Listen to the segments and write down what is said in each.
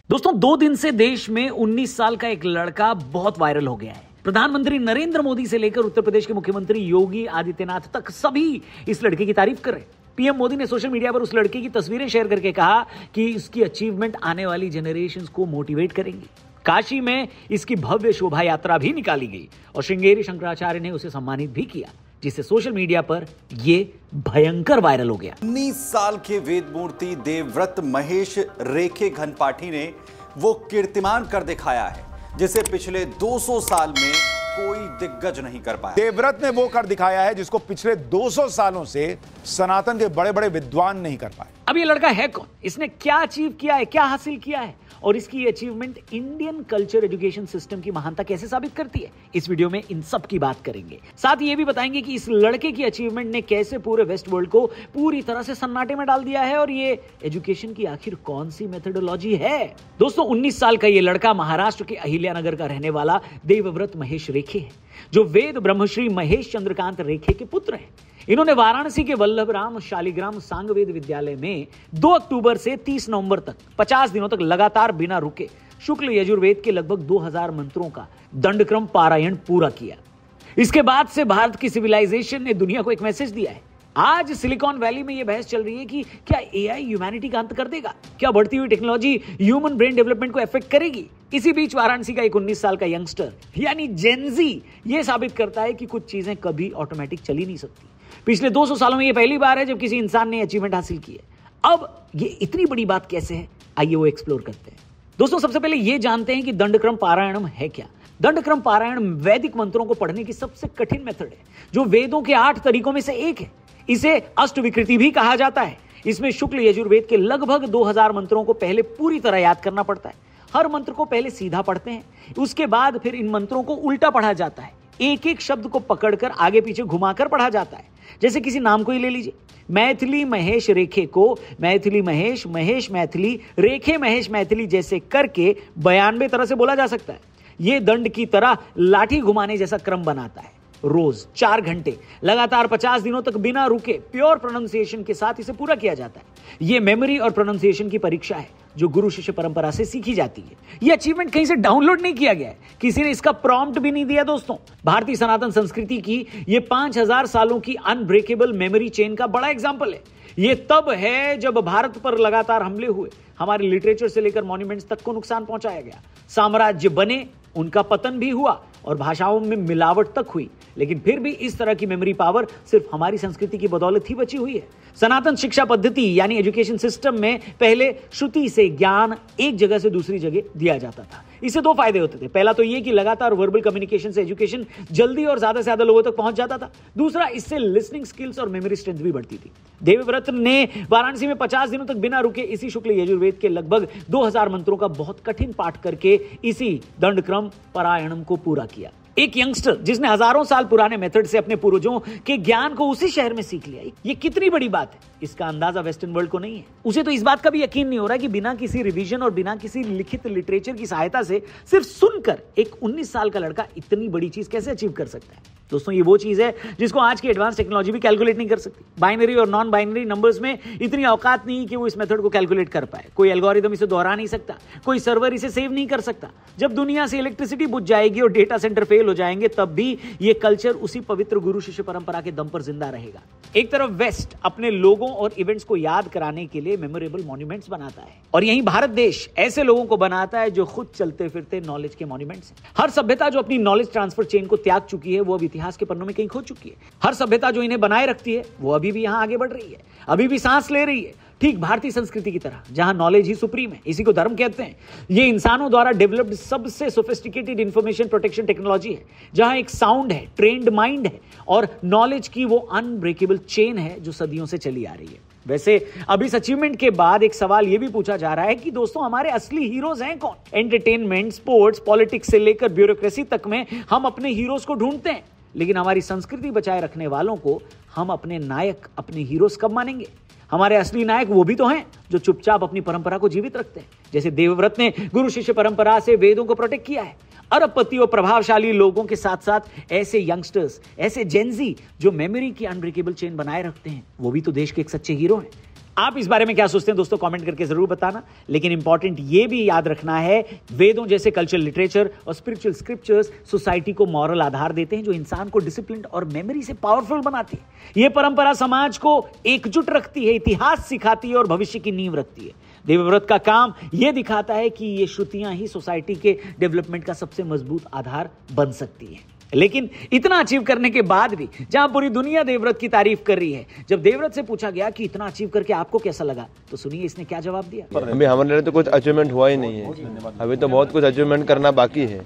दोस्तों 2 दिन से देश में 19 साल का एक लड़का बहुत वायरल हो गया है। प्रधानमंत्री नरेंद्र मोदी से लेकर उत्तर प्रदेश के मुख्यमंत्री योगी आदित्यनाथ तक सभी इस लड़के की तारीफ कर रहे हैं। पीएम मोदी ने सोशल मीडिया पर उस लड़के की तस्वीरें शेयर करके कहा कि इसकी अचीवमेंट आने वाली जनरेशंस को मोटिवेट करेंगी। काशी में इसकी भव्य शोभा यात्रा भी निकाली गई और श्रृंगेरी शंकराचार्य ने उसे सम्मानित भी किया, जिससे सोशल मीडिया पर यह भयंकर वायरल हो गया। 19 साल के वेद मूर्ति देवव्रत महेश रेखे घनपाठी ने वो कीर्तिमान कर दिखाया है जिसे पिछले 200 साल में कोई दिग्गज नहीं कर पाया। देवव्रत ने वो कर दिखाया है जिसको पिछले 200 सालों से सनातन के बड़े बड़े विद्वान नहीं कर पाए। अब ये लड़का है कौन, इसने क्या अचीव किया है, क्या हासिल किया है और इसकी ये achievement Indian culture education system की महानता कैसे साबित करती है, इस वीडियो में इन सब की बात करेंगे। साथ ही ये भी बताएंगे कि इस लड़के की अचीवमेंट ने कैसे पूरे वेस्ट वर्ल्ड को पूरी तरह से सन्नाटे में डाल दिया है और ये एजुकेशन की आखिर कौन सी मेथोडोलॉजी है। दोस्तों 19 साल का ये लड़का महाराष्ट्र के अहिल्यानगर का रहने वाला देवव्रत महेश रेखे है, जो वेद ब्रह्मश्री महेश चंद्रकांत रेखे के पुत्र हैं। इन्होंने वाराणसी के वल्लभराम शालिग्राम सांगवेद विद्यालय में 2 अक्टूबर से 30 नवंबर तक 50 दिनों तक लगातार बिना रुके शुक्ल यजुर्वेद के लगभग 2000 मंत्रों का दंडक्रम पारायण पूरा किया। इसके बाद से भारत की सिविलाइजेशन ने दुनिया को एक मैसेज दिया है। आज सिलिकॉन वैली में यह बहस चल रही है कि क्या एआई ह्यूमैनिटी का अंत कर देगा, क्या बढ़ती हुई टेक्नोलॉजी ह्यूमन ब्रेन डेवलपमेंट को अफेक्ट करेगी। इसी बीच वाराणसी का एक 19 साल का यंगस्टर यानी जेनजी यह साबित करता है कि कुछ चीजें कभी ऑटोमेटिक चल ही नहीं सकती। पिछले 200 सालों में यह पहली बार है जब किसी इंसान ने अचीवमेंट हासिल की है। अब ये इतनी बड़ी बात कैसे है, आइए वो एक्सप्लोर करते हैं। दोस्तों सबसे पहले ये जानते हैं कि दंडक्रम पारायणम है क्या। दंडक्रम पारायण वैदिक मंत्रों को पढ़ने की सबसे कठिन मेथड है, जो वेदों के 8 तरीकों में से एक है। इसे अष्टविकृति भी कहा जाता है। इसमें शुक्ल यजुर्वेद के लगभग 2000 मंत्रों को पहले पूरी तरह याद करना पड़ता है। हर मंत्र को पहले सीधा पढ़ते हैं, उसके बाद फिर इन मंत्रों को उल्टा पढ़ा जाता है। एक एक शब्द को पकड़कर आगे पीछे घुमाकर पढ़ा जाता है। जैसे किसी नाम को ही ले लीजिए, मैथिली महेश रेखे को मैथिली महेश, महेश मैथिली, रेखे महेश मैथिली जैसे करके 92 तरह से बोला जा सकता है। यह दंड की तरह लाठी घुमाने जैसा क्रम बनाता है। रोज 4 घंटे लगातार 50 दिनों तक बिना रुके प्योर प्रोनाउंसिएशन के साथ इसे पूरा किया जाता है। यह मेमोरी और प्रोनाउंसिएशन की परीक्षा है जो गुरु शिष्य परंपरा से सीखी जाती है। यह अचीवमेंट कहीं से डाउनलोड नहीं किया गया है, किसी ने इसका प्रॉम्प्ट भी नहीं दिया। दोस्तों भारतीय सनातन संस्कृति की यह 5000 सालों की अनब्रेकेबल मेमोरी चेन का बड़ा एग्जाम्पल है। यह तब है जब भारत पर लगातार हमले हुए, हमारे लिटरेचर से लेकर मॉन्यूमेंट्स तक को नुकसान पहुंचाया गया, साम्राज्य बने, उनका पतन भी हुआ और भाषाओं में मिलावट तक हुई, लेकिन फिर भी इस तरह की मेमोरी पावर सिर्फ हमारी संस्कृति की बदौलत ही बची हुई है। सनातन शिक्षा पद्धति यानी एजुकेशन सिस्टम में पहले श्रुति से ज्ञान एक जगह से दूसरी जगह दिया जाता था। इससे 2 फायदे होते थे। पहला तो ये कि लगातार वर्बल कम्युनिकेशन से एजुकेशन जल्दी और ज्यादा से ज्यादा लोगों तक पहुंच जाता था। दूसरा, इससे लिसनिंग स्किल्स और मेमोरी स्ट्रेंथ भी बढ़ती थी। देवव्रत ने वाराणसी में 50 दिनों तक बिना रुके इसी शुक्ल यजुर्वेद के लगभग 2000 मंत्रों का बहुत कठिन पाठ करके इसी दंडक्रम पारायणम को पूरा किया। एक यंगस्टर जिसने हजारों साल पुराने मेथड से अपने पूर्वजों के ज्ञान को उसी शहर में सीख लिया, ये कितनी बड़ी बात है। इसका अंदाजा वेस्टर्न वर्ल्ड को नहीं है। उसे तो इस बात का भी यकीन नहीं हो रहा कि बिना किसी रिवीजन और बिना किसी लिखित लिटरेचर की सहायता से सिर्फ सुनकर एक 19 साल का लड़का इतनी बड़ी चीज कैसे अचीव कर सकता है। दोस्तों ये वो चीज है जिसको आज की एडवांस टेक्नोलॉजी भी कैलकुलेट नहीं कर सकती। बाइनरी और नॉन बाइनरी नंबर्स में इतनी औकात नहीं कि वो इस मेथड को कैलकुलेट कर पाए। कोई एल्गोरिदम इसे दोहरा नहीं सकता, कोई सर्वर इसे सेव नहीं कर सकता। जब दुनिया से इलेक्ट्रिसिटी बुझ जाएगी और डेटा सेंटर फेल हो जाएंगे, तब भी ये कल्चर उसी पवित्र गुरु शिष्य परंपरा के दम पर जिंदा रहेगा। एक तरफ वेस्ट अपने लोगों और इवेंट्स को याद कराने के लिए मेमोरेबल मॉन्यूमेंट्स बनाता है और यहीं भारत देश ऐसे लोगों को बनाता है जो खुद चलते फिरते नॉलेज के मॉन्यूमेंट्स हैं। हर सभ्यता जो अपनी नॉलेज ट्रांसफर चेन को त्याग चुकी है वो अब इतिहास के पन्नों में कहीं खो चुकी है। हर सभ्यता जो इन्हें बनाए रखती है वो अभी भी यहां आगे बढ़ रही है, अभी भी सांस ले रही है, ठीक भारतीय संस्कृति की तरह, जहां नॉलेज ही सुप्रीम है। इसी को धर्म कहते हैं। ये इंसानों द्वारा डेवलप्ड सबसे सोफिस्टिकेटेड इंफॉर्मेशन प्रोटेक्शन टेक्नोलॉजी है, जहां एक साउंड है, ट्रेन्ड माइंड है और नॉलेज की वो अनब्रेकेबल चेन है जो सदियों से चली आ रही है। वैसे अब इस अचीवमेंट के बाद एक सवाल यह भी पूछा जा रहा है कि दोस्तों हमारे असली हीरोज हैं कौन। एंटरटेनमेंट, स्पोर्ट्स, पॉलिटिक्स से लेकर ब्यूरोक्रेसी तक में हम अपने हीरोज को ढूंढते हैं, लेकिन हमारी संस्कृति बचाए रखने वालों को हम अपने नायक, अपने हीरोज कब मानेंगे। हमारे असली नायक वो भी तो हैं जो चुपचाप अपनी परंपरा को जीवित रखते हैं। जैसे देवव्रत ने गुरु शिष्य परंपरा से वेदों को प्रोटेक्ट किया है। अरबपति और प्रभावशाली लोगों के साथ साथ ऐसे यंगस्टर्स, ऐसे जेनजी जो मेमोरी की अनब्रेकेबल चेन बनाए रखते हैं, वो भी तो देश के एक सच्चे हीरो हैं। आप इस बारे में क्या सोचते हैं दोस्तों, कमेंट करके जरूर बताना। लेकिन इंपॉर्टेंट ये भी याद रखना है, वेदों जैसे कल्चरल लिटरेचर और स्पिरिचुअल स्क्रिप्चर्स सोसाइटी को मॉरल आधार देते हैं जो इंसान को डिसिप्लिन और मेमोरी से पावरफुल बनाती है। यह परंपरा समाज को एकजुट रखती है, इतिहास सिखाती है और भविष्य की नींव रखती है। देवव्रत का काम यह दिखाता है कि ये श्रुतियां ही सोसाइटी के डेवलपमेंट का सबसे मजबूत आधार बन सकती है। लेकिन इतना अचीव करने के बाद भी जहां पूरी दुनिया देवव्रत की तारीफ कर रही है, जब देवव्रत से पूछा गया कि इतना अचीव करके आपको कैसा लगा, तो सुनिए इसने क्या जवाब दिया। अभी हमारे लिए तो कुछ अचीवमेंट हुआ ही नहीं है, अभी तो बहुत कुछ अचीवमेंट करना बाकी है।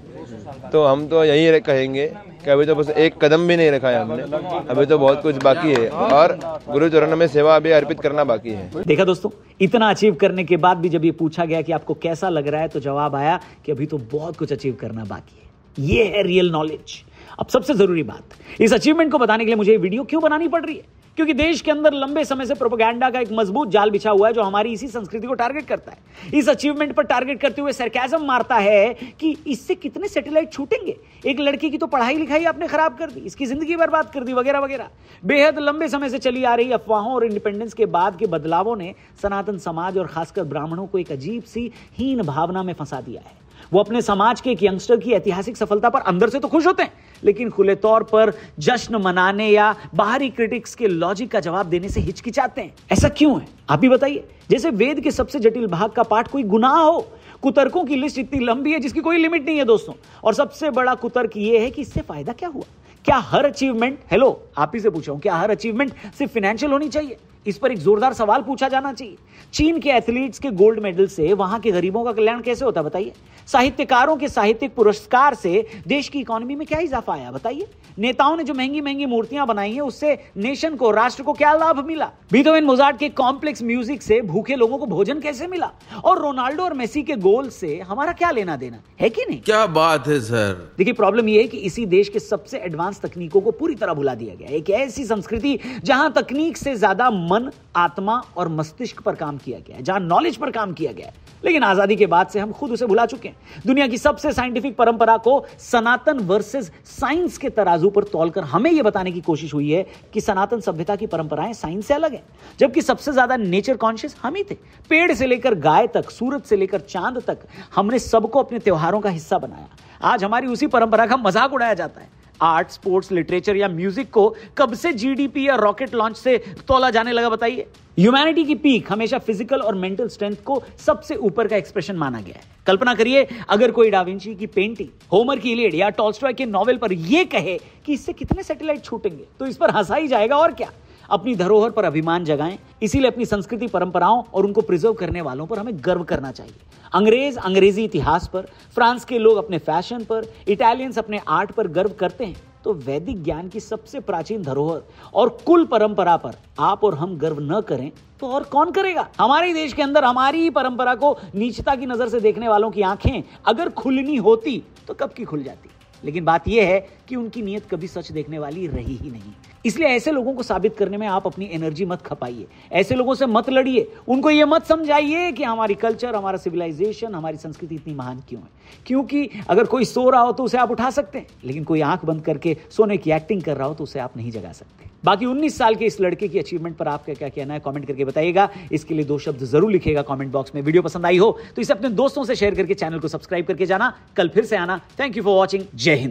तो हम तो यही कहेंगे कि अभी तो बस एक कदम भी नहीं रखा है हमने, अभी तो बहुत कुछ बाकी है और गुरु चरण में सेवा अभी अर्पित करना बाकी है। देखा दोस्तों, इतना अचीव करने के बाद भी जब ये पूछा गया कि आपको कैसा लग रहा है, तो जवाब आया कि अभी तो बहुत कुछ अचीव करना बाकी है। ये है रियल नॉलेज। अब सबसे जरूरी बात, इस अचीवमेंट को बताने के लिए मुझे ये वीडियो क्यों बनानी पड़ रही है, क्योंकि देश के अंदर लंबे समय से प्रोपेगेंडा का एक मजबूत जाल बिछा हुआ है जो हमारी इसी संस्कृति को टारगेट करता है। इस अचीवमेंट पर टारगेट करते हुए सरकाज़म मारता है कि इससे कितने सैटेलाइट छूटेंगे, एक लड़की की तो पढ़ाई लिखाई आपने खराब कर दी, इसकी जिंदगी बर्बाद कर दी, वगैरह वगैरह। बेहद लंबे समय से चली आ रही अफवाहों और इंडिपेंडेंस के बाद के बदलावों ने सनातन समाज और खासकर ब्राह्मणों को एक अजीब सी हीन भावना में फंसा दिया है। वो अपने समाज के एक यंगस्टर की ऐतिहासिक सफलता पर अंदर से तो खुश होते हैं, लेकिन खुले तौर पर जश्न मनाने या बाहरी क्रिटिक्स के लॉजिक का जवाब देने से हिचकिचाते हैं। ऐसा क्यों है आप ही बताइए। जैसे वेद के सबसे जटिल भाग का पाठ कोई गुनाह हो। कुतर्कों की लिस्ट इतनी लंबी है जिसकी कोई लिमिट नहीं है दोस्तों। और सबसे बड़ा कुतर्क यह है कि इससे फायदा क्या हुआ। क्या हर अचीवमेंट, हेलो आप ही से पूछ रहा हूं, क्या हर अचीवमेंट सिर्फ फाइनेंशियल होनी चाहिए? इस पर एक जोरदार सवाल पूछा जाना चाहिए। चीन के एथलीट्स के गोल्ड मेडल से वहां के गरीबों का कल्याण कैसे होता है बताइए? साहित्यकारों के साहित्यिक पुरस्कार से देश की इकोनॉमी में क्या इजाफा आया बताइए? नेताओं ने जो महंगी महंगी मूर्तियां बनाई हैं उससे नेशन को, राष्ट्र को क्या लाभ मिला? बीथोवेन मोजार्ट के कॉम्प्लेक्स म्यूजिक से भूखे लोगों को भोजन कैसे मिला? और रोनाल्डो और मेसी के गोल से हमारा क्या लेना देना है कि नहीं? क्या बात है सर। देखिए प्रॉब्लम यह है कि इसी देश के सबसे एडवांस तकनीकों को पूरी तरह भुला दिया गया। एक ऐसी संस्कृति जहां तकनीक से ज्यादा मन, आत्मा और मस्तिष्क पर काम किया गया है, जहां नॉलेज पर काम किया गया है। लेकिन आजादी के बाद से हम खुद उसे भुला चुके हैं। दुनिया की सबसे साइंटिफिक परंपरा को सनातन वर्सेस साइंस के तराजू पर तौलकर हमें यह बताने की कोशिश हुई है कि सनातन सभ्यता की परंपराएं साइंस से अलग हैं, जबकि सबसे ज्यादा नेचर कॉन्शियस हम ही थे। पेड़ से लेकर गाय तक, सूरज से लेकर चांद तक, हमने सबको अपने त्योहारों का हिस्सा बनाया। आज हमारी उसी परंपरा का मजाक उड़ाया जाता है। आर्ट, स्पोर्ट्स, लिटरेचर या म्यूजिक को कब से जीडीपी या रॉकेट लॉन्च से तोला जाने लगा बताइए? ह्यूमैनिटी की पीक हमेशा फिजिकल और मेंटल स्ट्रेंथ को सबसे ऊपर का एक्सप्रेशन माना गया है। कल्पना करिए अगर कोई डाविंची की पेंटिंग, होमर की इलियड या टॉल्स्टॉय के नॉवेल पर यह कहे कि इससे कितने सैटेलाइट छूटेंगे, तो इस पर हंसा ही जाएगा और क्या। अपनी धरोहर पर अभिमान जगाएं, इसीलिए अपनी संस्कृति, परंपराओं और उनको प्रिजर्व करने वालों पर हमें गर्व करना चाहिए। अंग्रेज अंग्रेजी इतिहास पर, फ्रांस के लोग अपने फैशन पर, इटालियंस अपने आर्ट पर गर्व करते हैं, तो वैदिक ज्ञान की सबसे प्राचीन धरोहर और कुल परंपरा पर आप और हम गर्व न करें तो और कौन करेगा? हमारे देश के अंदर हमारी ही परंपरा को नीचता की नजर से देखने वालों की आंखें अगर खुलनी होती तो कब की खुल जाती। लेकिन बात यह है कि उनकी नीयत कभी सच देखने वाली रही ही नहीं। इसलिए ऐसे लोगों को साबित करने में आप अपनी एनर्जी मत खपाइए, ऐसे लोगों से मत लड़िए, उनको ये मत समझाइए कि हमारी कल्चर, हमारा सिविलाइजेशन, हमारी संस्कृति इतनी महान क्यों है। क्योंकि अगर कोई सो रहा हो तो उसे आप उठा सकते हैं, लेकिन कोई आंख बंद करके सोने की एक्टिंग कर रहा हो तो उसे आप नहीं जगा सकते। बाकी 19 साल के इस लड़के की अचीवमेंट पर आपका क्या कहना है, कमेंट करके बताइएगा। इसके लिए 2 शब्द जरूर लिखिएगा कमेंट बॉक्स में। वीडियो पसंद आई हो तो इसे अपने दोस्तों से शेयर करके चैनल को सब्सक्राइब करके जाना। कल फिर से आना। Thank you for watching. जय हिंद।